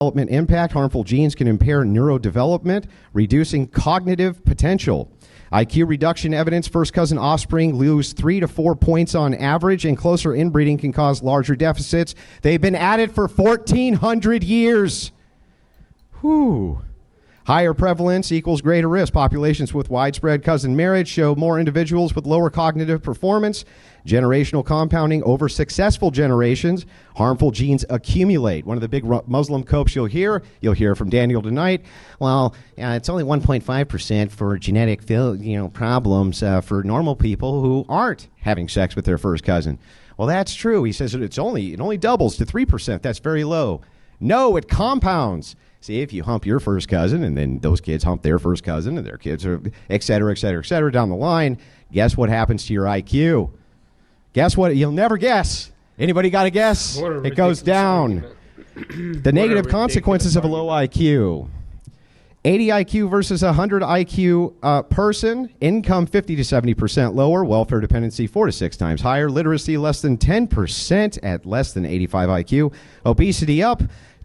Development impact. Harmful genes can impair neurodevelopment, reducing cognitive potential. IQ reduction evidence. First cousin offspring lose 3 to 4 points on average, and closer inbreeding can cause larger deficits. They've been at it for 1,400 years. Whew. Higher prevalence equals greater risk. Populations with widespread cousin marriage show more individuals with lower cognitive performance. Generational compounding over successful generations. Harmful genes accumulate. One of the big Muslim copes you'll hear from Daniel tonight. Well, it's only 1.5% for genetic problems for normal people who aren't having sex with their first cousin. Well, that's true. He says it only doubles to 3%. That's very low. No, it compounds. See, if you hump your first cousin and then those kids hump their first cousin and their kids are et cetera, et cetera, et cetera down the line, guess what happens to your IQ? Guess what? You'll never guess. Anybody got a guess? It goes down. The negative consequences of a low IQ. 80 IQ versus 100 IQ person. Income 50 to 70% lower. Welfare dependency 4 to 6 times higher. Literacy less than 10% at less than 85 IQ. Obesity up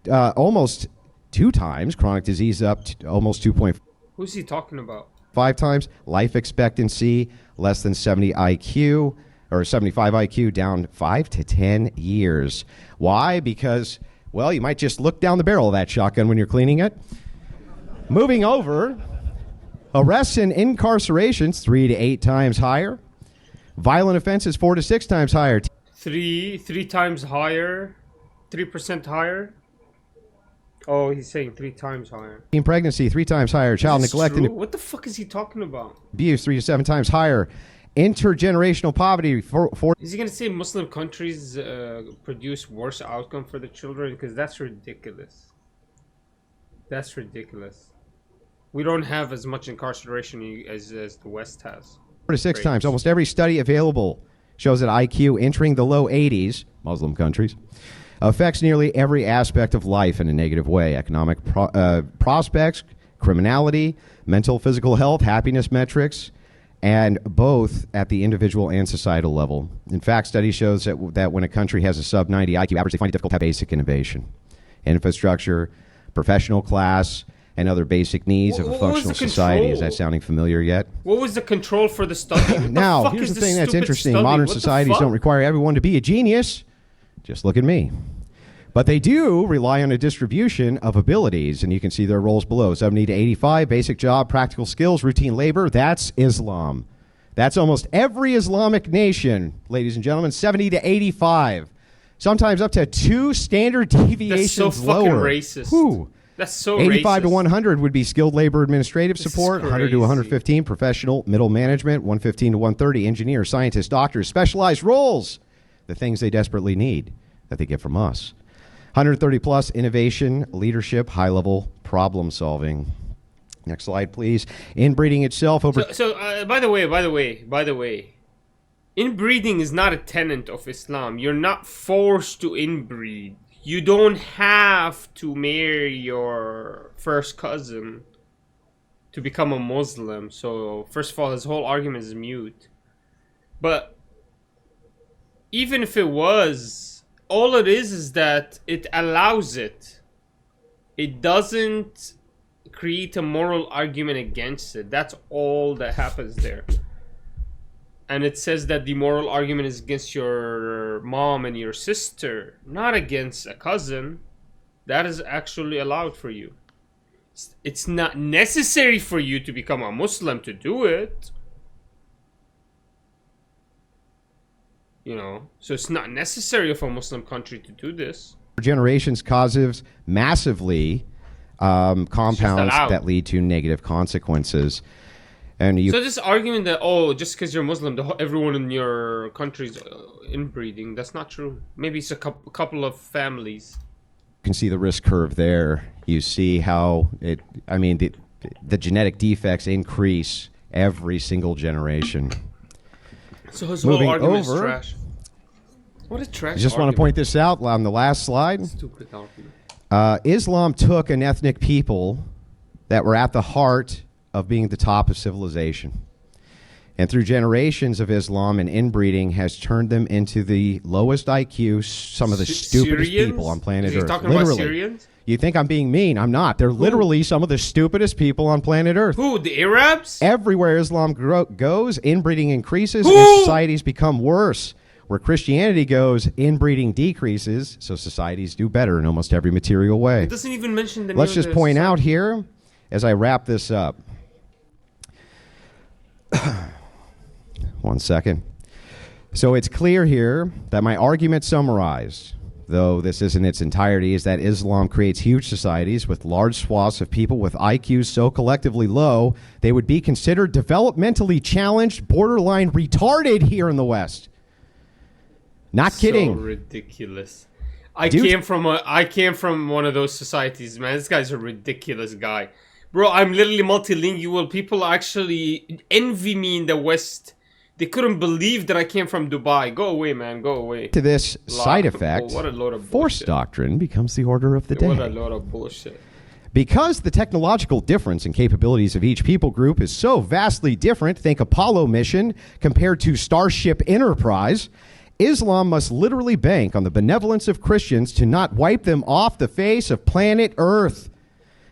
almost 2 times. Chronic disease up to almost 2.5. Who's he talking about? 5 times. Life expectancy less than 70 IQ or 75 IQ, down 5 to 10 years. Why? Because, well, you might just look down the barrel of that shotgun when you're cleaning it. Moving over, arrests and incarcerations 3 to 8 times higher. Violent offenses 4 to 6 times higher. Three times higher, 3% higher. Oh, he's saying 3 times higher. Teen pregnancy 3 times higher. Child neglect and what the fuck is he talking about? abuse 3 to 7 times higher. Intergenerational poverty 4. Is he gonna say Muslim countries produce worse outcome for the children? Because that's ridiculous. That's ridiculous. We don't have as much incarceration as the West has. 4 to 6 times. Almost every study available shows that IQ entering the low 80s, Muslim countries, affects nearly every aspect of life in a negative way. Economic prospects, criminality, mental, physical health, happiness metrics, and both at the individual and societal level. In fact, study shows that when a country has a sub-90 IQ average, they find it difficult to have basic innovation, infrastructure, professional class, and other basic needs of a functional society. Is that sounding familiar yet? What was the control for the study? Now, here's the thing that's interesting. Modern societies don't require everyone to be a genius. Just look at me. But they do rely on a distribution of abilities, and you can see their roles below. 70 to 85, basic job, practical skills, routine labor. That's Islam. That's almost every Islamic nation, ladies and gentlemen, 70 to 85. Sometimes up to 2 standard deviations lower. That's so fucking racist. Whew. That's so 85 racist. to 100 would be skilled labor administrative support. 100 to 115, professional, middle management. 115 to 130, engineer, scientist, doctors, specialized roles. The things they desperately need that they get from us. 130 plus, innovation, leadership, high-level problem solving. Next slide, please. Inbreeding itself over... By the way, inbreeding is not a tenet of Islam. You're not forced to inbreed. You don't have to marry your first cousin to become a Muslim. So, first of all, his whole argument is mute. But even if it was... all it is that it allows it. It doesn't create a moral argument against it. That's all that happens there. And it says that the moral argument is against your mom and your sister, not against a cousin. That is actually allowed for you. It's not necessary for you to become a Muslim to do it. You know, so it's not necessary of a Muslim country to do this. Generations causes massively compounds that lead to negative consequences. And so this argument that, oh, just because you're Muslim, everyone in your country's inbreeding, that's not true. Maybe it's a couple of families. You can see the risk curve there. You see how the genetic defects increase every single generation. So his whole argument is trash. What a trash I just want to point this out on the last slide. Stupid argument. Islam took an ethnic people that were at the heart of being at the top of civilization. And through generations of Islam and inbreeding has turned them into the lowest IQ, some of the stupidest people on planet Earth. Talking about Syrians? You think I'm being mean? I'm not. They're literally some of the stupidest people on planet Earth. Who? The Arabs? Everywhere Islam goes, inbreeding increases and societies become worse. Where Christianity goes, inbreeding decreases, so societies do better in almost every material way. It doesn't even mention the Let's just point out here, as I wrap this up. 1 second. So it's clear here that my argument summarized, though this isn't its entirety, is that Islam creates huge societies with large swaths of people with IQs so collectively low, they would be considered developmentally challenged, borderline retarded here in the West. Not kidding. So ridiculous. I came from one of those societies, man. This guy's a ridiculous guy. Bro, I'm literally multilingual. People actually envy me in the West. They couldn't believe that I came from Dubai. Go away, man. Go away. To this side effect, what a load of force bullshit. doctrine becomes the order of the day. What a load of bullshit. Because the technological difference in capabilities of each people group is so vastly different, think Apollo mission compared to Starship Enterprise, Islam must literally bank on the benevolence of Christians to not wipe them off the face of planet Earth.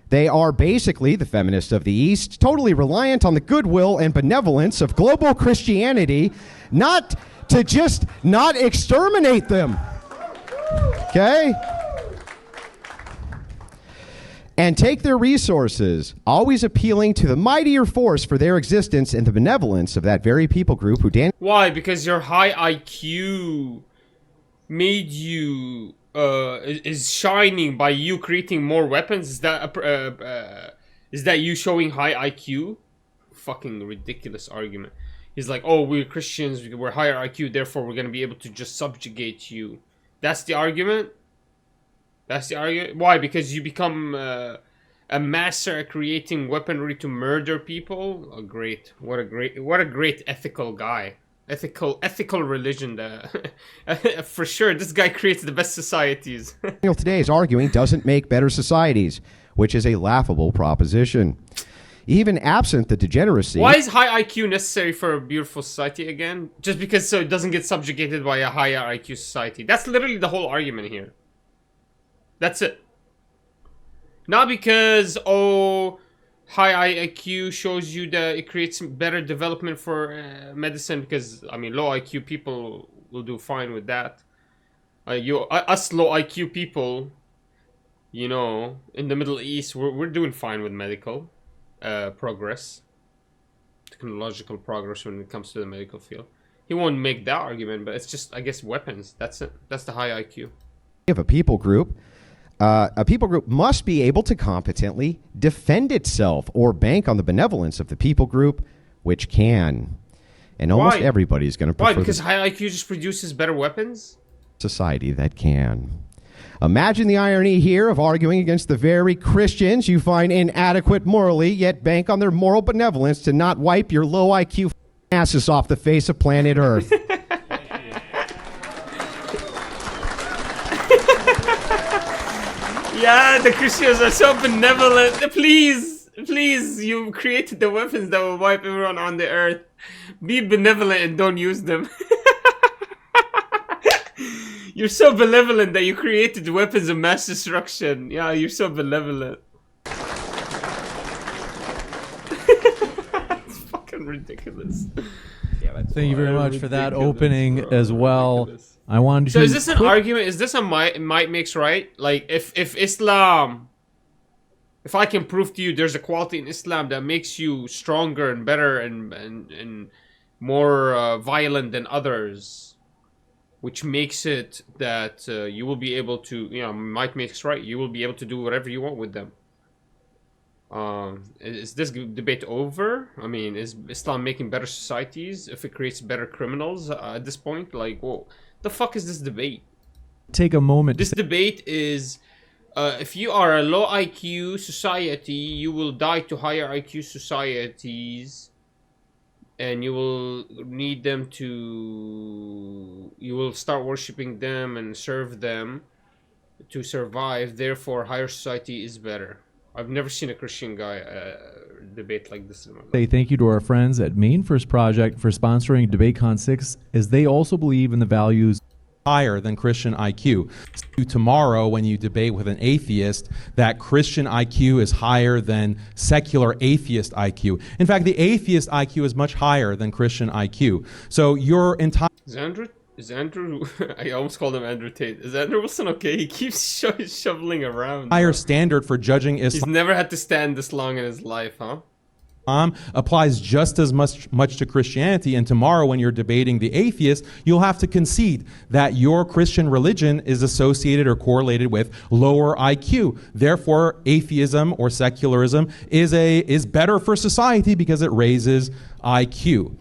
They are basically, the feminists of the East, totally reliant on the goodwill and benevolence of global Christianity, not to just not exterminate them. Okay? And take their resources, always appealing to the mightier force for their existence and the benevolence of that very people group who Why? Because your high IQ made you is shining by you creating more weapons. Is that you showing high IQ? Fucking ridiculous argument. He's like, oh, we're Christians, we're higher IQ, therefore we're gonna be able to just subjugate you. That's the argument. That's the argument. Why? Because you become a master at creating weaponry to murder people. Oh, great! What a great ethical guy. Ethical religion. For sure, this guy creates the best societies. Daniel today is arguing doesn't make better societies, which is a laughable proposition. Even absent the degeneracy. Why is high IQ necessary for a beautiful society again? Just because so it doesn't get subjugated by a higher IQ society. That's literally the whole argument here. That's it. Not because, oh, high IQ shows you that it creates better development for medicine, because, I mean, low IQ people will do fine with that. Us low IQ people, you know, in the Middle East, we're doing fine with medical progress. Technological progress when it comes to the medical field. He won't make that argument, but it's just, I guess, weapons. That's it. That's the high IQ. Of a people group must be able to competently defend itself or bank on the benevolence of the people group, which can. And almost everybody's going to prefer. Why? Because high IQ just produces better weapons? Society that can. Imagine the irony here of arguing against the very Christians you find inadequate morally, yet bank on their moral benevolence to not wipe your low IQ asses off the face of planet Earth. Yeah, the Christians are so benevolent. Please, you created the weapons that will wipe everyone on the earth. Be benevolent and don't use them. You're so benevolent that you created weapons of mass destruction. Yeah, you're so benevolent. It's fucking ridiculous. Thank you very much for that opening as well. I wanted to. So is this an argument? Is this a might makes right? Like if Islam, if I can prove to you there's a quality in Islam that makes you stronger and better and more violent than others, which makes it that you will be able to, you know, might makes right. You will be able to do whatever you want with them. Is this debate over? I mean, is Islam making better societies if it creates better criminals at this point? Like, whoa. The fuck is this debate? Take a moment. This debate is if you are a low IQ society, you will die to higher IQ societies, and you will need them to. You will start worshiping them and serve them to survive. Therefore, higher society is better. I've never seen a Christian guy debate like this in my life. Say thank you to our friends at Maine First Project for sponsoring DebateCon 6, as they also believe in the values. higher than Christian IQ. Tomorrow, when you debate with an atheist, that Christian IQ is higher than secular atheist IQ. In fact, the atheist IQ is much higher than Christian IQ. So your entire... Is Andrew I almost called him Andrew Tate. Is Andrew Wilson okay? He keeps shoveling around. higher standard for judging He's Islam never had to stand this long in his life, huh? applies just as much to Christianity. And tomorrow, when you're debating the atheist, you'll have to concede that your Christian religion is associated or correlated with lower IQ. Therefore, atheism or secularism is better for society because it raises IQ.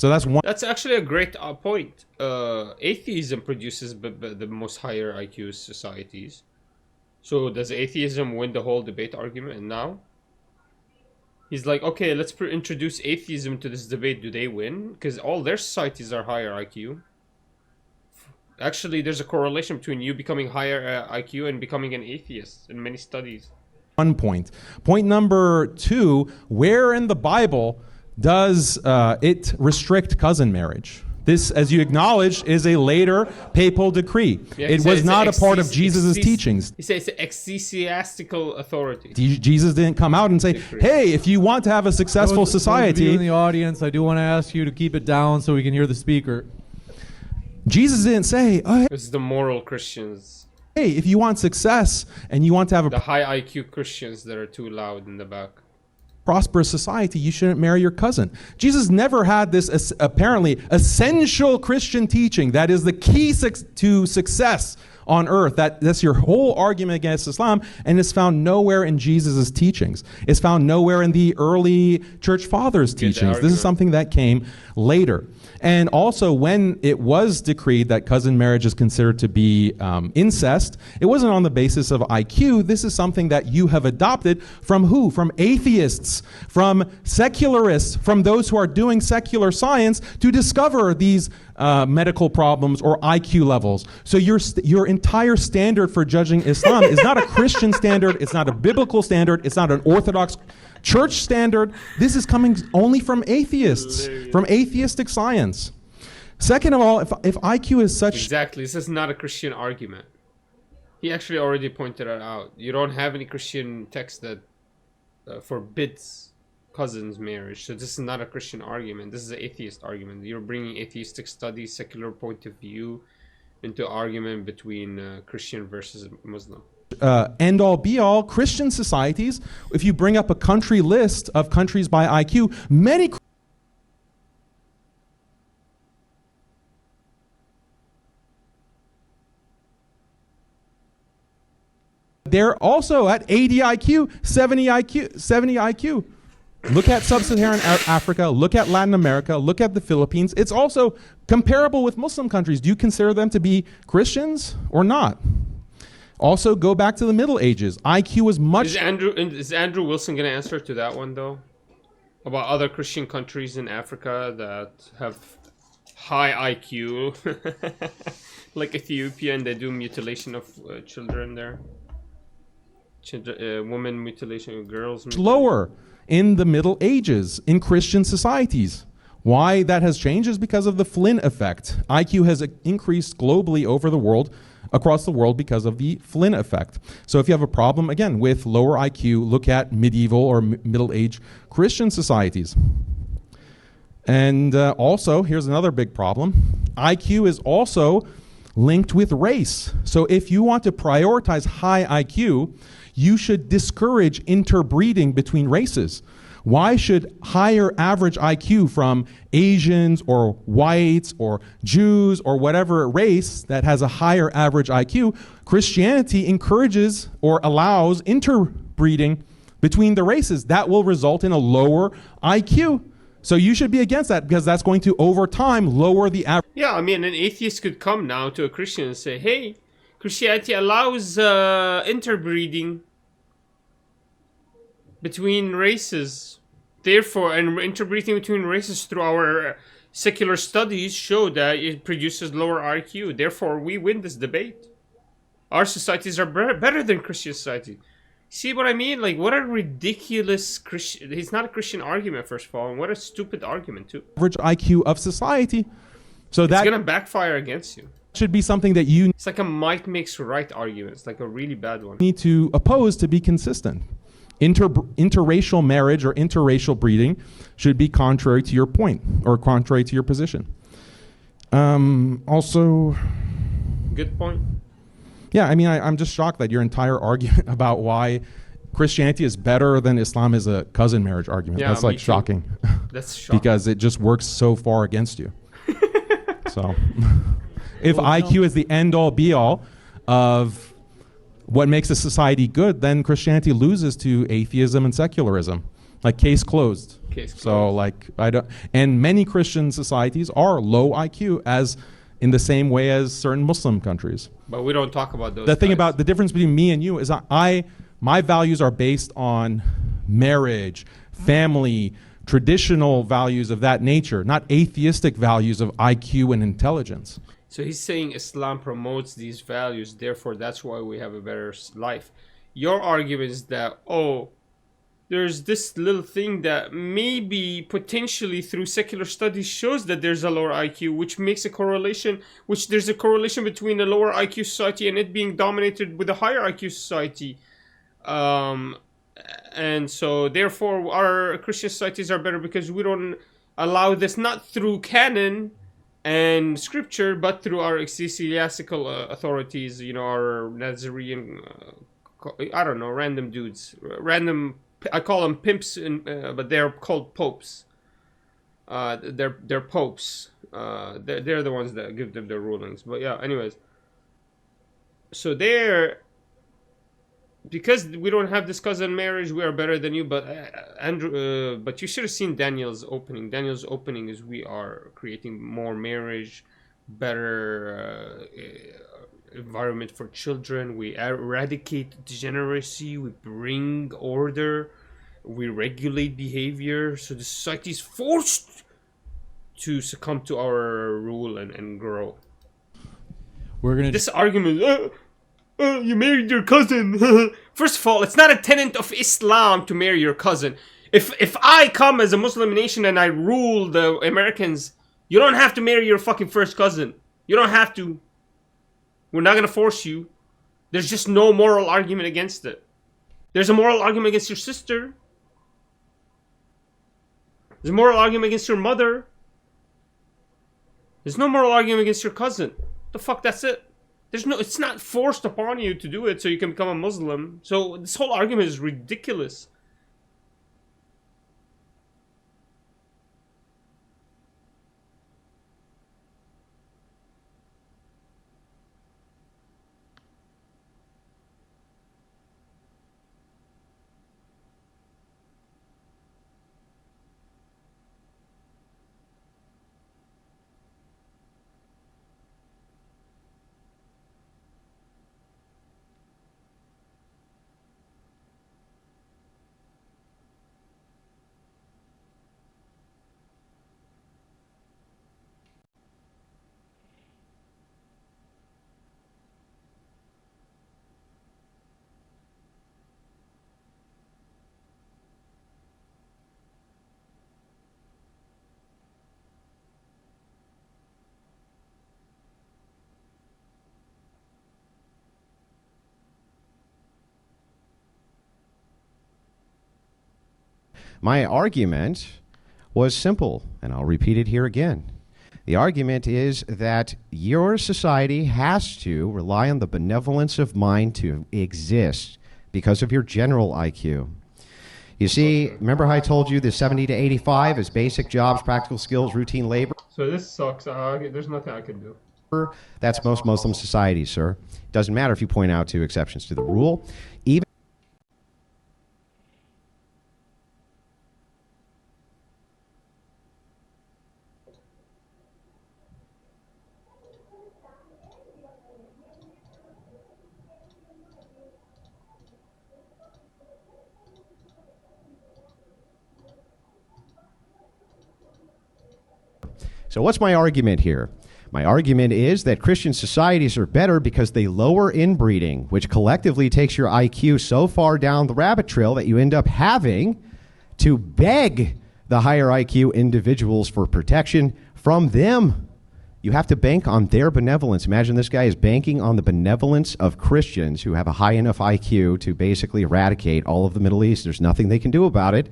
That's one. That's actually a great point. Atheism produces the most higher IQ societies. So does atheism win the whole debate argument? And now he's like, okay, let's introduce atheism to this debate. Do they win? Because all their societies are higher IQ. Actually, there's a correlation between you becoming higher IQ and becoming an atheist in many studies. One point. Point number 2, where in the Bible does it restrict cousin marriage? This, as you acknowledged, is a later papal decree. Yeah, it was not a part of Jesus' teachings. He says it's ecclesiastical authority. Jesus didn't come out and say, hey, if you want to have a successful society... in the audience, I do want to ask you to keep it down so we can hear the speaker. Jesus didn't say, oh, It's the moral Christians. hey, if you want success and you want to have The high IQ Christians that are too loud in the back. prosperous society, you shouldn't marry your cousin. Jesus never had this apparently essential Christian teaching that is the key to success on earth. That's your whole argument against Islam, and it's found nowhere in Jesus' teachings. It's found nowhere in the early church fathers' teachings. This is something that came later. And also, when it was decreed that cousin marriage is considered to be incest, it wasn't on the basis of IQ. This is something that you have adopted from who? From atheists, from secularists, from those who are doing secular science to discover these medical problems or IQ levels. So your entire standard for judging Islam is not a Christian standard. It's not a biblical standard. It's not an Orthodox church standard. This is coming only from atheists, from atheistic science. Second of all, if IQ is such... Exactly. This is not a Christian argument. He actually already pointed it out. You don't have any Christian text that forbids cousins marriage. So this is not a Christian argument. This is an atheist argument. You're bringing atheistic studies, secular point of view into argument between Christian versus Muslim. End-all be-all Christian societies, if you bring up a country list of countries by IQ, many they're also at 80 IQ, 70 IQ, 70 IQ. Look at sub-Saharan Africa, look at Latin America, look at the Philippines. It's also comparable with Muslim countries. Do you consider them to be Christians or not? Also, go back to the Middle Ages. IQ was much... Is Andrew Wilson going to answer to that one, though? About other Christian countries in Africa that have high IQ? Like Ethiopia, and they do mutilation of children there. Women mutilation, girls mutilation. Lower in the Middle Ages in Christian societies. Why that has changed is because of the Flynn effect. IQ has increased globally over the world, across the world, because of the Flynn effect. So if you have a problem, again, with lower IQ, look at medieval or Middle Age Christian societies. And also, here's another big problem. IQ is also linked with race. So if you want to prioritize high IQ, you should discourage interbreeding between races. Why should higher average IQ from Asians or whites or Jews or whatever race that has a higher average IQ, Christianity encourages or allows interbreeding between the races? That will result in a lower IQ. So you should be against that, because that's going to, over time, lower the average. Yeah, I mean, an atheist could come now to a Christian and say, hey, Christianity allows interbreeding between races. Therefore, and interbreeding between races through our secular studies show that it produces lower IQ. Therefore, we win this debate. Our societies are better than Christian society. See what I mean? Like, what a ridiculous Christian... It's not a Christian argument, first of all, and what a stupid argument, too. Average IQ of society. So It's that gonna backfire against you. should be something that you It's like a might makes right argument. It's like a really bad one. need to oppose to be consistent. Interracial marriage or interracial breeding should be contrary to your point or contrary to your position. Also, Good point. yeah, I mean, I'm just shocked that your entire argument about why Christianity is better than Islam is a cousin marriage argument. Yeah, That's me like too. shocking That's shocking. because it just works so far against you. So if IQ is the end all be all of what makes a society good, then Christianity loses to atheism and secularism. Like case closed. Case So closed. like and many Christian societies are low IQ as in the same way as certain Muslim countries. But we don't talk about those. The thing guys. about the difference between me and you is my values are based on marriage, family, traditional values of that nature, not atheistic values of IQ and intelligence. So he's saying Islam promotes these values, therefore that's why we have a better life. Your argument is that, oh, there's this little thing that maybe potentially through secular studies shows that there's a lower IQ, which makes a correlation, which there's a correlation between a lower IQ society and it being dominated with a higher IQ society. And so therefore our Christian societies are better because we don't allow this, not through canon and scripture, but through our ecclesiastical authorities, you know, our Nazarene, I don't know, random dudes, I call them pimps, but they're called popes. They're popes. They're the ones that give them their rulings. But yeah, anyways. So because we don't have this cousin marriage, we are better than you. But Andrew, but you should have seen Daniel's opening. Daniel's opening is we are creating more marriage, better environment for children. We eradicate degeneracy. We bring order. We regulate behavior. So the society is forced to succumb to our rule and grow. We're gonna. This argument, you married your cousin. First of all, it's not a tenet of Islam to marry your cousin. If I come as a Muslim nation and I rule the Americans, you don't have to marry your fucking first cousin. You don't have to. We're not going to force you. There's just no moral argument against it. There's a moral argument against your sister. There's a moral argument against your mother. There's no moral argument against your cousin. The fuck, that's it. It's not forced upon you to do it so you can become a Muslim. So this whole argument is ridiculous. My argument was simple, and I'll repeat it here again. The argument is that your society has to rely on the benevolence of mind to exist because of your general IQ. You see, remember how I told you the 70 to 85 is basic jobs, practical skills, routine labor? So this sucks. There's nothing I can do. That's most Muslim societies, sir. Doesn't matter if you point out two exceptions to the rule. Even So what's my argument here? My argument is that Christian societies are better because they lower inbreeding, which collectively takes your IQ so far down the rabbit trail that you end up having to beg the higher IQ individuals for protection from them You have to bank on their benevolence. Imagine this guy is banking on the benevolence of Christians who have a high enough IQ to basically eradicate all of the Middle East. There's nothing they can do about it.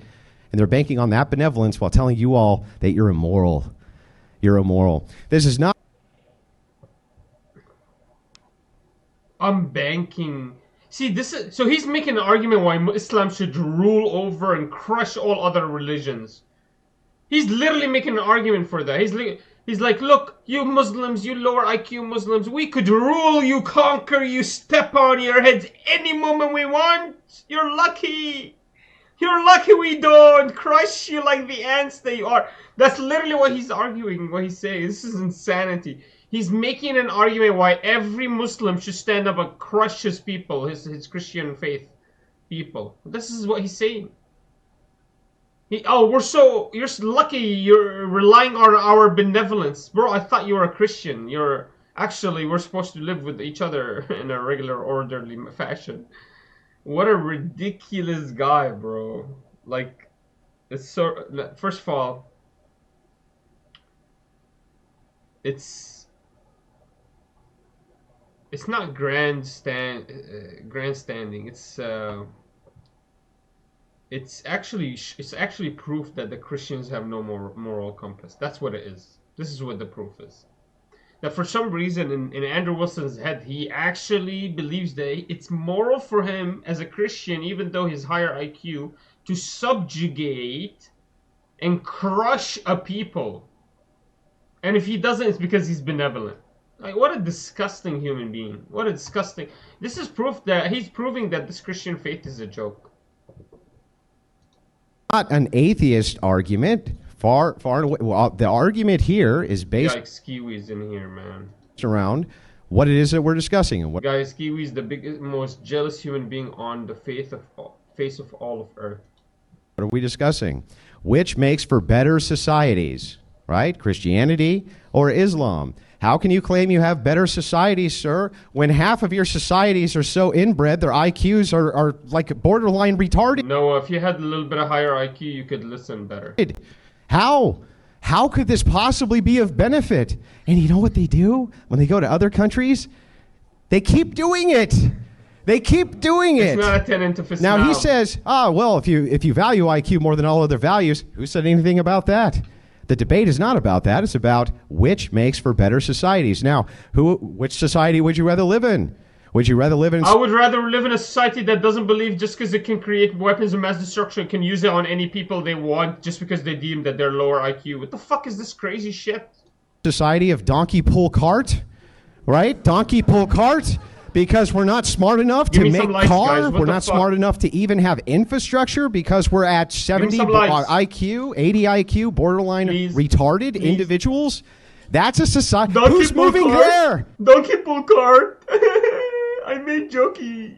And they're banking on that benevolence while telling you all that you're immoral. You're immoral. This is not... I'm banking. See, this is so he's making an argument why Islam should rule over and crush all other religions. He's literally making an argument for that. He's like, look, you Muslims, you lower IQ Muslims, we could rule you, conquer you, step on your heads any moment we want. You're lucky. You're lucky we don't crush you like the ants that you are. That's literally what he's arguing, what he's saying. This is insanity. He's making an argument why every Muslim should stand up and crush his people, his Christian faith people. This is what he's saying. You're lucky you're relying on our benevolence. Bro, I thought you were a Christian. We're supposed to live with each other in a regular, orderly fashion. What a ridiculous guy, bro. Like, it's so... First of all, it's not grandstanding. It's actually proof that the Christians have no more moral compass. That's what it is. This is what the proof is. That for some reason in Andrew Wilson's head, he actually believes that it's moral for him as a Christian, even though he's higher IQ, to subjugate and crush a people. And if he doesn't, it's because he's benevolent. Like, what a disgusting human being. What a disgusting... This is proof that he's proving that this Christian faith is a joke. Not an atheist argument. Far away. Well, the argument here is based... Guys, Kiwi's in here, man. ...around what it is that we're discussing. And what... Guys, Kiwi's the biggest, most jealous human being on the face of all of Earth. What are we discussing? Which makes for better societies, right? Christianity or Islam? How can you claim you have better societies, sir, when half of your societies are so inbred, their IQs are like borderline retarded? No, if you had a little bit of higher IQ, you could listen better. How? How could this possibly be of benefit? And you know what they do when they go to other countries? They keep doing it. They keep doing it. It's not a tenet of Islam. Now he says, well, if you value IQ more than all other values, who said anything about that? The debate is not about that. It's about which makes for better societies. Now, which society would you rather live in? Would you rather live in... I would rather live in a society that doesn't believe just because it can create weapons of mass destruction, can use it on any people they want just because they deem that they're lower IQ. What the fuck is this crazy shit? Society of donkey pull cart, right? Donkey pull cart. Because we're not smart enough to make car. We're not smart enough to even have infrastructure because we're at 70 IQ, 80 IQ, borderline retarded individuals. That's a society. Who's moving there? Donkey pull cart. I made jokey.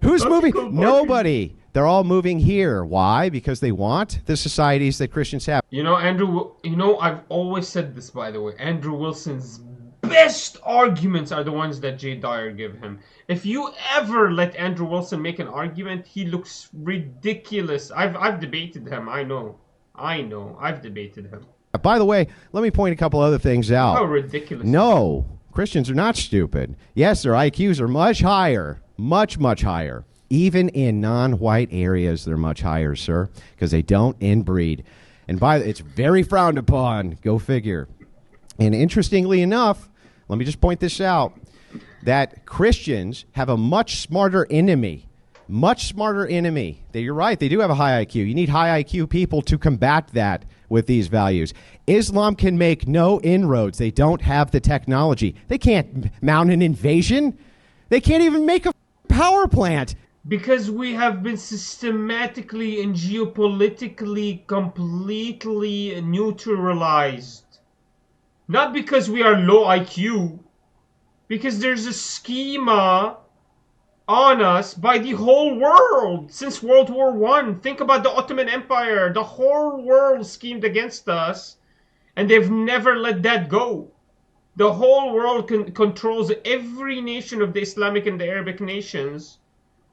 Who's moving? Nobody. They're all moving here. Why? Because they want the societies that Christians have. You know, Andrew, I've always said this, by the way. Andrew Wilson's best arguments are the ones that Jay Dyer give him. If you ever let Andrew Wilson make an argument, he looks ridiculous. I've debated him. I know. I've debated him. By the way, let me point a couple other things out. How ridiculous. No, Christians are not stupid. Yes, their IQs are much higher. Much, much higher. Even in non-white areas, they're much higher, sir, because they don't inbreed. And it's very frowned upon. Go figure. And interestingly enough, let me just point this out, that Christians have a much smarter enemy. Much smarter enemy. You're right, they do have a high IQ. You need high IQ people to combat that with these values. Islam can make no inroads. They don't have the technology. They can't mount an invasion. They can't even make a power plant. Because we have been systematically and geopolitically completely neutralized. Not because we are low IQ, because there's a schema on us by the whole world since World War I. Think about the Ottoman Empire. The whole world schemed against us, and they've never let that go. The whole world controls every nation of the Islamic and the Arabic nations.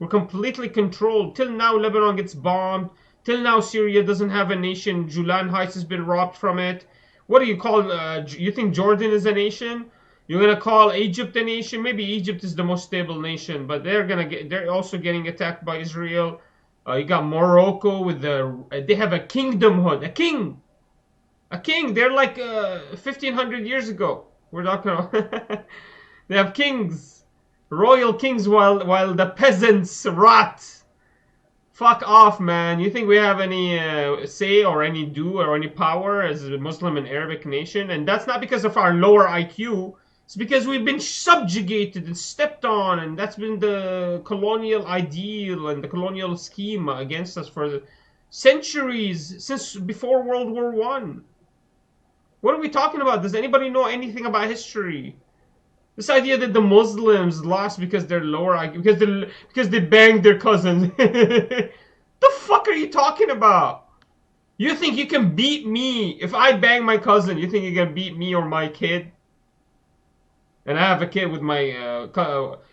We're completely controlled. Till now, Lebanon gets bombed. Till now, Syria doesn't have a nation. Julan Heights has been robbed from it. What do you call? You think Jordan is a nation? You're gonna call Egypt a nation? Maybe Egypt is the most stable nation, but they're also getting attacked by Israel. You got Morocco with they have a kingdomhood, a king. They're like 1500 years ago. We're not gonna. They have kings, royal kings, while the peasants rot. Fuck off, man. You think we have any say or any do or any power as a Muslim and Arabic nation? And that's not because of our lower IQ. It's because we've been subjugated and stepped on, and that's been the colonial ideal and the colonial scheme against us for centuries, since before World War One. What are we talking about? Does anybody know anything about history? This idea that the Muslims lost because they're lower IQ, because they banged their cousin. The fuck are you talking about? You think you can beat me if I bang my cousin? You think you can beat me or my kid? And I have a kid with my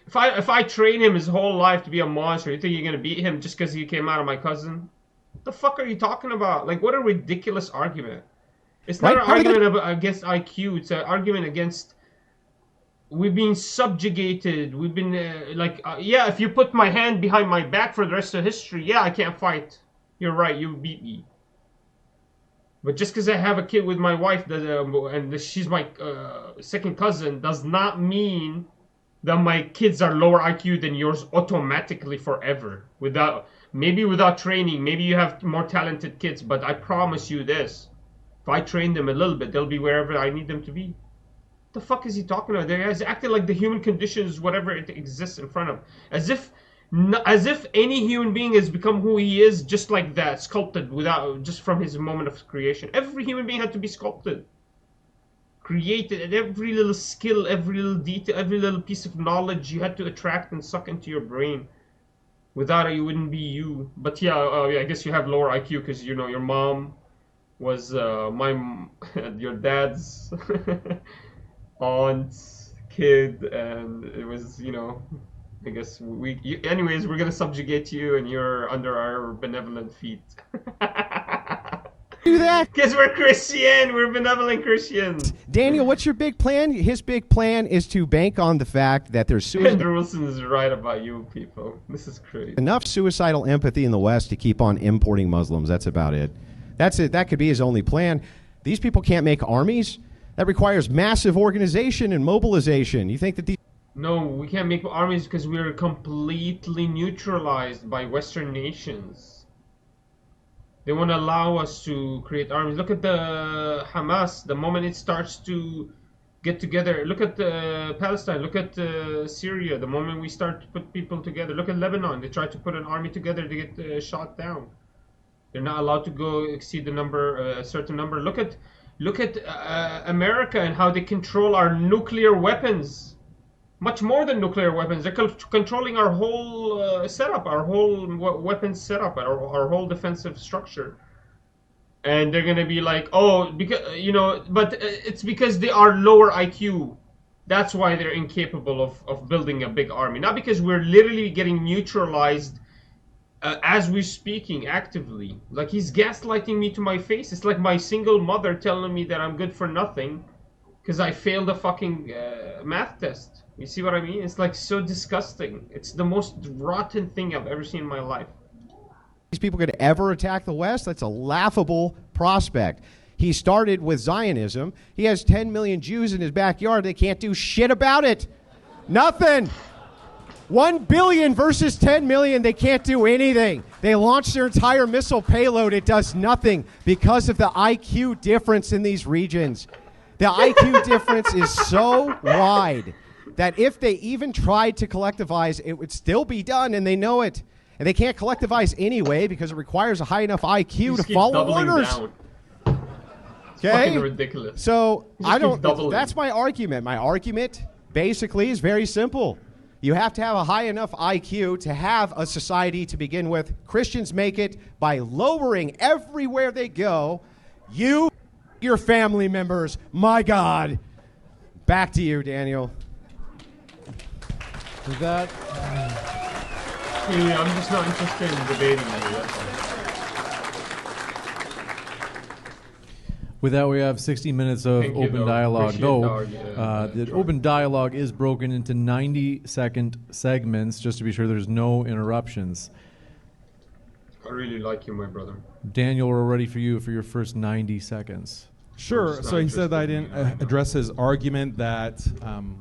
if I train him his whole life to be a monster, you think you're gonna beat him just because he came out of my cousin? What the fuck are you talking about? Like, what a ridiculous argument. It's not an argument against IQ. It's an argument against. We've been subjugated. We've been yeah, if you put my hand behind my back for the rest of history, yeah, I can't fight. You're right, you beat me. But just because I have a kid with my wife and she's my second cousin does not mean that my kids are lower IQ than yours automatically forever. Maybe without training, maybe you have more talented kids, but I promise you this. If I train them a little bit, they'll be wherever I need them to be. The fuck is he talking about? He's acting like the human condition is whatever it exists in front of, as if any human being has become who he is just like that, sculpted just from his moment of creation. Every human being had to be sculpted, created, and every little skill, every little detail, every little piece of knowledge you had to attract and suck into your brain. Without it, you wouldn't be you. But yeah, I guess you have lower IQ because your mom was your dad's aunt, kid, and it was, I guess anyways, we're gonna subjugate you and you're under our benevolent feet. Do that? Because we're Christian, we're benevolent Christians. Daniel, what's your big plan? His big plan is to bank on the fact that there's Andrew Wilson is right about you people. This is crazy. enough suicidal empathy in the West to keep on importing Muslims. That's about it. That's it. That could be his only plan. These people can't make armies. That requires massive organization and mobilization. You think that these... No, we can't make armies because we're completely neutralized by Western nations. They want to allow us to create armies. Look at the Hamas. The moment it starts to get together, look at Palestine. Look at Syria. The moment we start to put people together, look at Lebanon. They try to put an army together to get shot down. They're not allowed to go exceed the number, a certain number. Look at America and how they control our nuclear weapons. Much more than nuclear weapons. They're controlling our whole setup, our whole weapons setup, our whole defensive structure. And they're going to be like, oh, because but it's because they are lower IQ. That's why they're incapable of building a big army. Not because we're literally getting neutralized as we're speaking actively. Like, he's gaslighting me to my face. It's like my single mother telling me that I'm good for nothing because I failed a fucking math test. You see what I mean? It's like so disgusting. It's the most rotten thing I've ever seen in my life. These people could ever attack the West? That's a laughable prospect. He started with Zionism. He has 10 million Jews in his backyard. They can't do shit about it. Nothing. 1 billion versus 10 million, they can't do anything. They launched their entire missile payload. It does nothing because of the IQ difference in these regions. The IQ difference is so wide that if they even tried to collectivize, it would still be done, and they know it. And they can't collectivize anyway because it requires a high enough IQ to follow orders. Down. Okay? Fucking ridiculous. So I don't. That's my argument. My argument basically is very simple. You have to have a high enough IQ to have a society to begin with. Christians make it by lowering everywhere they go. You, your family members, my God. Back to you, Daniel. With that, I'm just not interested in debating that. With that, we have 60 minutes of Thank you, open dog. dialogue. Appreciate Though the the open dialogue is broken into 90-second segments, just to be sure there's no interruptions. I really like you, my brother. Daniel, we're ready for you for your first 90 seconds. Sure. just So not he said that I interested didn't in you. address his argument that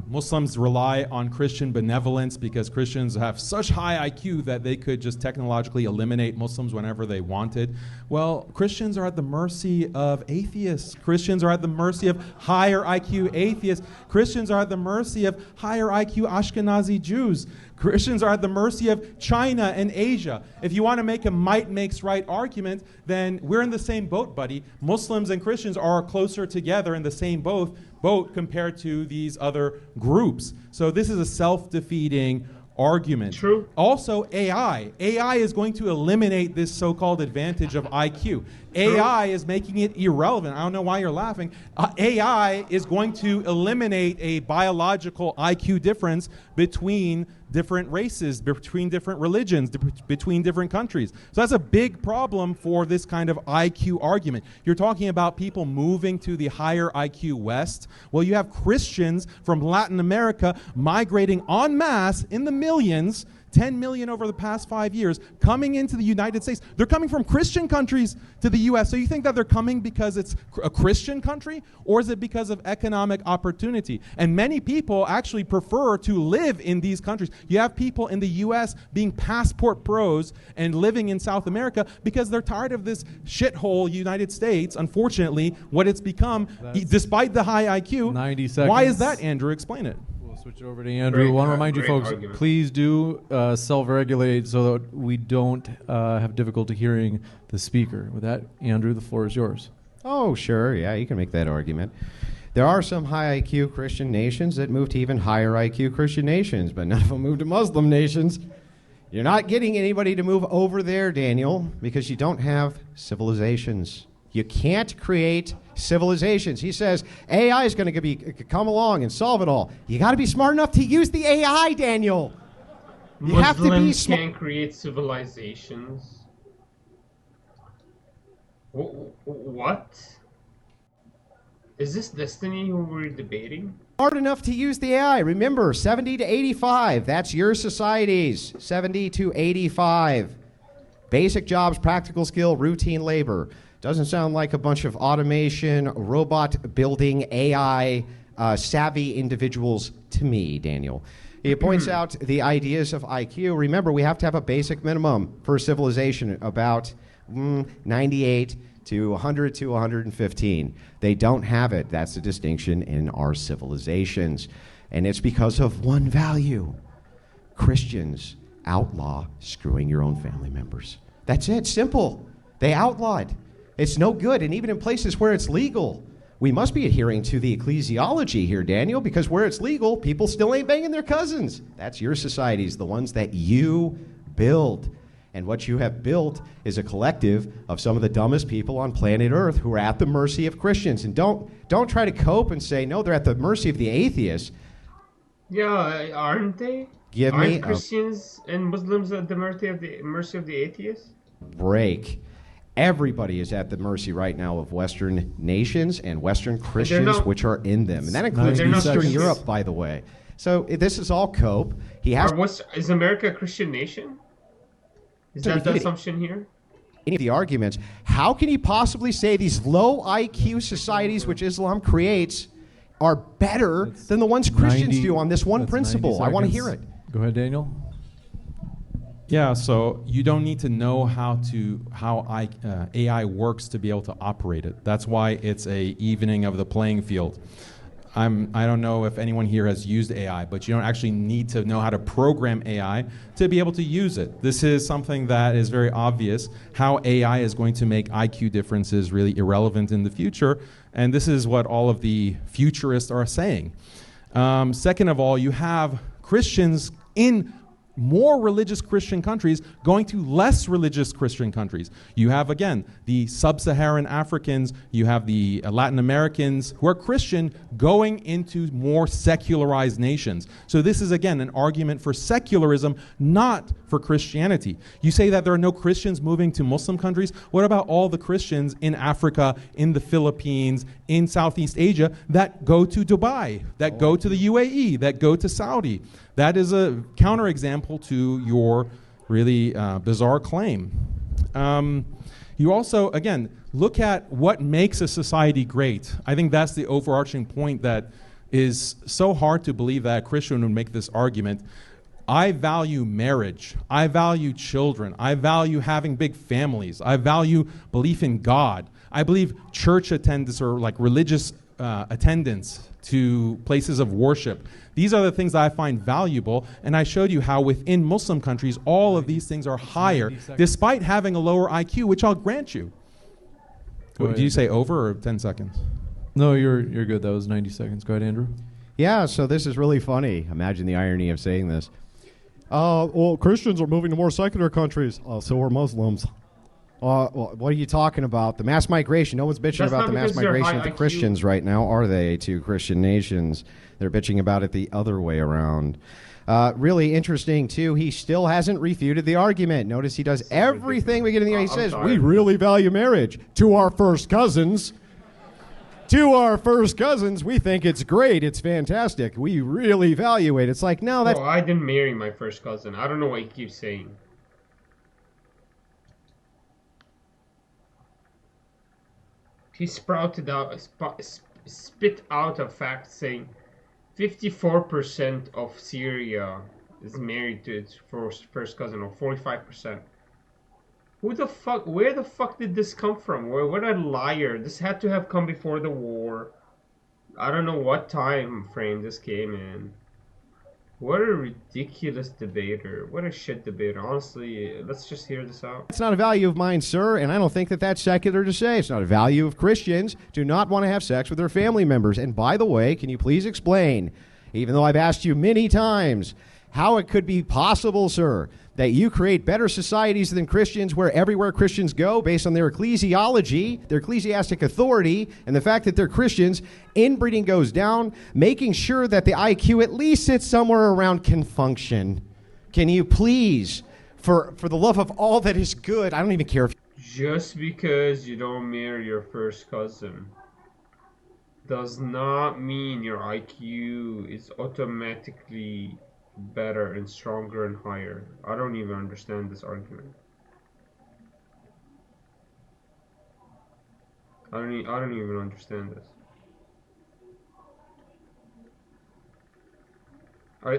Muslims rely on Christian benevolence because Christians have such high IQ that they could just technologically eliminate Muslims whenever they wanted. Well, Christians are at the mercy of atheists. Christians are at the mercy of higher IQ atheists. Christians are at the mercy of higher IQ Ashkenazi Jews. Christians are at the mercy of China and Asia. If you want to make a might makes right argument, then we're in the same boat, buddy. Muslims and Christians are closer together in the same boat compared to these other groups. So this is a self-defeating argument. True. Also, AI. AI is going to eliminate this so-called advantage of IQ. AI is making it irrelevant. I don't know why you're laughing. AI is going to eliminate a biological IQ difference between different races, between different religions, between different countries. So that's a big problem for this kind of IQ argument. You're talking about people moving to the higher IQ West. Well, you have Christians from Latin America migrating en masse in the millions, 10 million over the past 5 years, coming into the United States. They're coming from Christian countries to the U.S. So you think that they're coming because it's a Christian country, or is it because of economic opportunity? And many people actually prefer to live in these countries. You have people in the U.S. being passport pros and living in South America because they're tired of this shithole United States, unfortunately, what it's become, despite the high IQ. 90 seconds. Why is that, Andrew? Explain it. We'll switch over to Andrew. I want to remind you Great folks, argument. please do self-regulate so that we don't have difficulty hearing the speaker. With that, Andrew, the floor is yours. Oh, sure. Yeah, you can make that argument. There are some high IQ Christian nations that move to even higher IQ Christian nations, but none of them move to Muslim nations. You're not getting anybody to move over there, Daniel, because you don't have civilizations. You can't create civilizations. He says AI is going to come along and solve it all. You got to be smart enough to use the AI, Daniel. You have to be Muslims smart. can't create civilizations. What? Is this Destiny who we're debating? Smart enough to use the AI. Remember, 70 to 85. That's your societies. 70 to 85. Basic jobs, practical skill, routine labor. Doesn't sound like a bunch of automation, robot building, AI savvy individuals to me, Daniel. He points out the ideas of IQ. Remember, we have to have a basic minimum for civilization, about 98 to 100 to 115. They don't have it. That's the distinction in our civilizations. And it's because of one value. Christians outlaw screwing your own family members. That's it. Simple. They outlawed. It's no good. And even in places where it's legal, we must be adhering to the ecclesiology here, Daniel, because where it's legal, people still ain't banging their cousins. That's your societies, the ones that you build. And what you have built is a collective of some of the dumbest people on planet Earth who are at the mercy of Christians. And don't try to cope and say, no, they're at the mercy of the atheists. Yeah, aren't they? Aren't Christians and Muslims at the mercy of the atheists? Break. Everybody is at the mercy right now of Western nations and Western Christians, which are in them. And that includes Eastern Europe, by the way. So this is all cope. Is America a Christian nation? Is that the assumption here? Any of the arguments, how can you possibly say these low IQ societies which Islam creates are better than the ones Christians do on this one principle? I want to hear it. Go ahead, Daniel. Yeah, so you don't need to know how AI works to be able to operate it. That's why it's a evening of the playing field. I don't know if anyone here has used AI, but you don't actually need to know how to program AI to be able to use it. This is something that is very obvious, how AI is going to make IQ differences really irrelevant in the future, and this is what all of the futurists are saying. Second of all, you have Christians in more religious Christian countries going to less religious Christian countries. You have, again, the sub-Saharan Africans, you have the Latin Americans who are Christian going into more secularized nations. So this is, again, an argument for secularism, not for Christianity. You say that there are no Christians moving to Muslim countries. What about all the Christians in Africa, in the Philippines, in Southeast Asia that go to Dubai, that go to the UAE, that go to Saudi? That is a counterexample to your really bizarre claim. You also, again, look at what makes a society great. I think that's the overarching point that is so hard to believe that a Christian would make this argument. I value marriage. I value children. I value having big families. I value belief in God. I believe church attendance or like religious attendance to places of worship. These are the things that I find valuable, and I showed you how within Muslim countries all of these things are higher despite having a lower IQ, which I'll grant you. Did you say over or 10 seconds? No, you're good. That was 90 seconds. Go ahead, Andrew. Yeah, so this is really funny. Imagine the irony of saying this. Well, Christians are moving to more secular countries. So are Muslims. Well, what are you talking about? The mass migration. No one's bitching That's about not the mass because they're migration high to IQ. Christians right now, are they, to Christian nations? They're bitching about it the other way around. Really interesting, too. He still hasn't refuted the argument. Notice he does everything we get in the He says, we really value marriage to our first cousins. To our first cousins, we think it's great. It's fantastic. We really value it. It's like, no, that's... Oh, I didn't marry my first cousin. I don't know what he keeps saying. He sprouted out, spit out a fact saying 54% of Syria is married to its first cousin, or 45%. Who the fuck, where the fuck did this come from? What a liar. This had to have come before the war. I don't know what time frame this came in. What a ridiculous debater. What a shit debater. Honestly, let's just hear this out. It's not a value of mine, sir, and I don't think that that's secular to say. It's not a value of Christians do not want to have sex with their family members. And by the way, can you please explain, even though I've asked you many times, how it could be possible, sir, that you create better societies than Christians where everywhere Christians go based on their ecclesiology, their ecclesiastic authority, and the fact that they're Christians, inbreeding goes down, making sure that the IQ at least sits somewhere around can function. Can you please, for the love of all that is good, I don't even care if... Just because you don't marry your first cousin does not mean your IQ is automatically better and stronger and higher. I don't even understand this argument. I don't even understand this.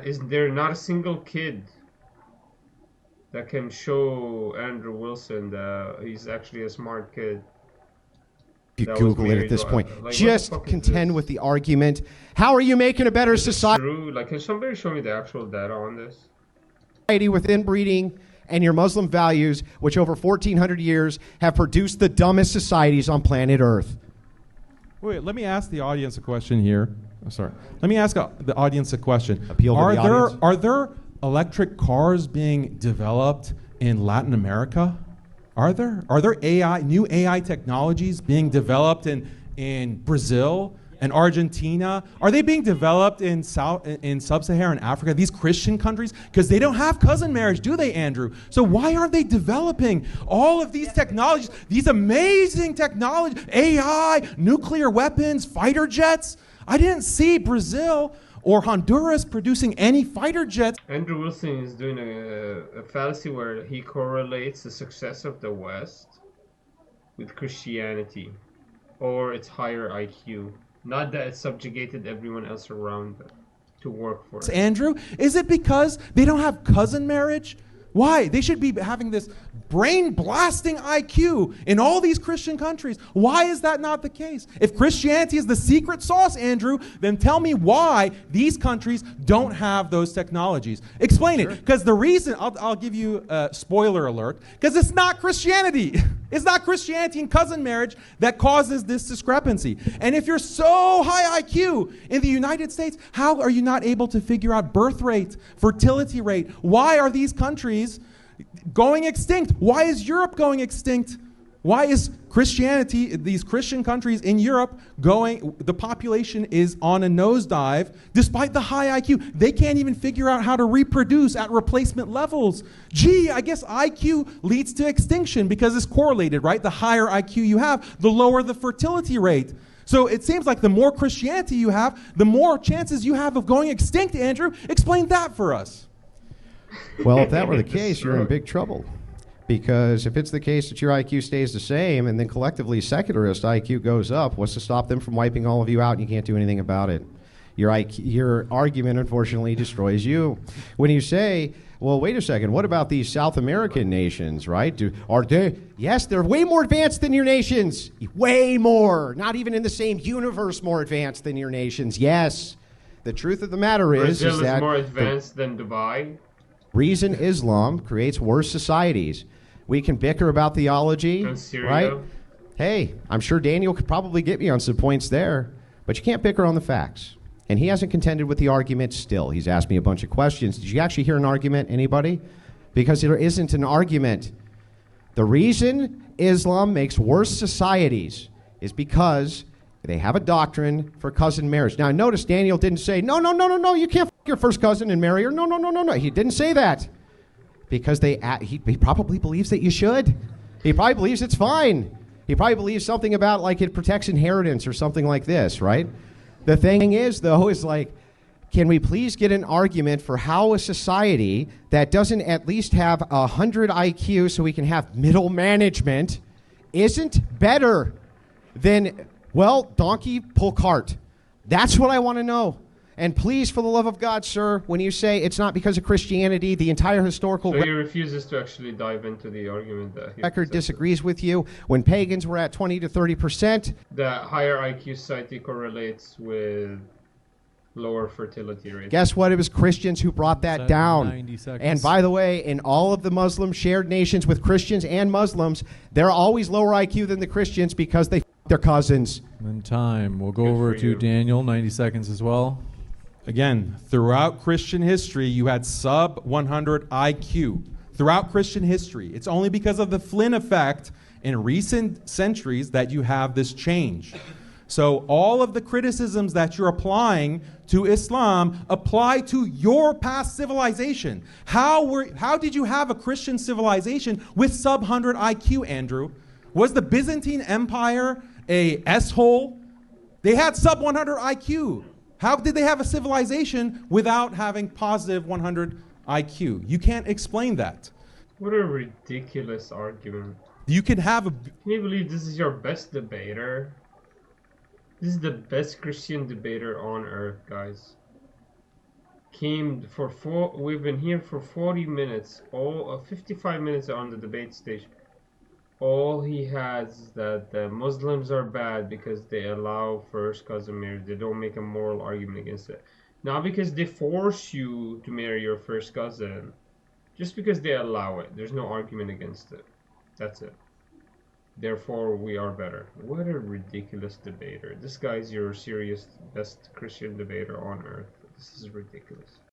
Is there not a single kid that can show Andrew Wilson that he's actually a smart kid? You That was Google it at married this to- point. like, what the Just fuck is contend this? with the argument. How are you making a better society True. Like, can somebody show me the actual data on this? with inbreeding and your Muslim values, which over 1,400 years have produced the dumbest societies on planet Earth? Wait, let me ask the audience a question here. Oh, sorry. Let me ask the audience a question. Appeal to the audience. Are there electric cars being developed in Latin America? Are there new AI technologies being developed in Brazil and Argentina? Are they being developed in sub-Saharan Africa, these Christian countries? Because they don't have cousin marriage, do they, Andrew? So why aren't they developing all of these technologies, these amazing technologies, AI, nuclear weapons, fighter jets? I didn't see Brazil or Honduras producing any fighter jets. Andrew Wilson is doing a fallacy where he correlates the success of the West with Christianity or its higher IQ. Not that it subjugated everyone else around it to work for it. Andrew, is it because they don't have cousin marriage? Why? They should be having this brain-blasting IQ in all these Christian countries. Why is that not the case? If Christianity is the secret sauce, Andrew, then tell me why these countries don't have those technologies. Explain it. Because the reason, I'll give you a spoiler alert, because it's not Christianity. It's not Christianity and cousin marriage that causes this discrepancy. And if you're so high IQ in the United States, how are you not able to figure out birth rate, fertility rate? Why are these countries going extinct? Why is Europe going extinct? Why is Christianity, these Christian countries in Europe the population is on a nosedive despite the high IQ? They can't even figure out how to reproduce at replacement levels. Gee, I guess IQ leads to extinction because it's correlated, right? The higher IQ you have, the lower the fertility rate. So it seems like the more Christianity you have, the more chances you have of going extinct, Andrew. Explain that for us. Well, if that were the case, you're in big trouble. Because if it's the case that your IQ stays the same and then collectively secularist IQ goes up, what's to stop them from wiping all of you out and you can't do anything about it? Your argument, unfortunately, destroys you. When you say, well, wait a second, what about these South American nations, right? Yes, they're way more advanced than your nations. Way more. Not even in the same universe more advanced than your nations. Yes. The truth of the matter is Brazil that is more advanced than Dubai. Reason Islam creates worse societies. We can bicker about theology, And Syria. right? Hey, I'm sure Daniel could probably get me on some points there, but you can't bicker on the facts. And he hasn't contended with the argument still. He's asked me a bunch of questions. Did you actually hear an argument, anybody? Because there isn't an argument. The reason Islam makes worse societies is because they have a doctrine for cousin marriage. Now, notice Daniel didn't say, no, you can't f*** your first cousin and marry her. No. He didn't say that. Because he probably believes that you should. He probably believes it's fine. He probably believes something about like it protects inheritance or something like this, right? The thing is, though, is like, can we please get an argument for how a society that doesn't at least have 100 IQ so we can have middle management isn't better than, well, donkey pull cart? That's what I want to know. And please, for the love of God, sir, when you say it's not because of Christianity, the entire historical So he refuses to actually dive into the argument that he record presented. disagrees with you. When pagans were at 20 to 30%, The higher IQ society correlates with lower fertility rate. guess what? It was Christians who brought that Said down. 90 seconds. And by the way, in all of the Muslim shared nations with Christians and Muslims, they're always lower IQ than the Christians because they f- their cousins. And time. We'll go Good over for to you. Daniel, 90 seconds as well. Again, throughout Christian history, you had sub 100 IQ. Throughout Christian history. It's only because of the Flynn effect in recent centuries that you have this change. So all of the criticisms that you're applying to Islam apply to your past civilization. How did you have a Christian civilization with sub 100 IQ, Andrew? Was the Byzantine Empire a S-hole? They had sub 100 IQ. How did they have a civilization without having positive 100 IQ? You can't explain that. What a ridiculous argument. You can have a... Can you believe this is your best debater? This is the best Christian debater on earth, guys. We've been here for 40 minutes, 55 minutes on the debate stage. All he has is that the Muslims are bad because they allow first cousin marriage. They don't make a moral argument against it. Not because they force you to marry your first cousin. Just because they allow it. There's no argument against it. That's it. Therefore, we are better. What a ridiculous debater. This guy's your serious best Christian debater on earth. This is ridiculous.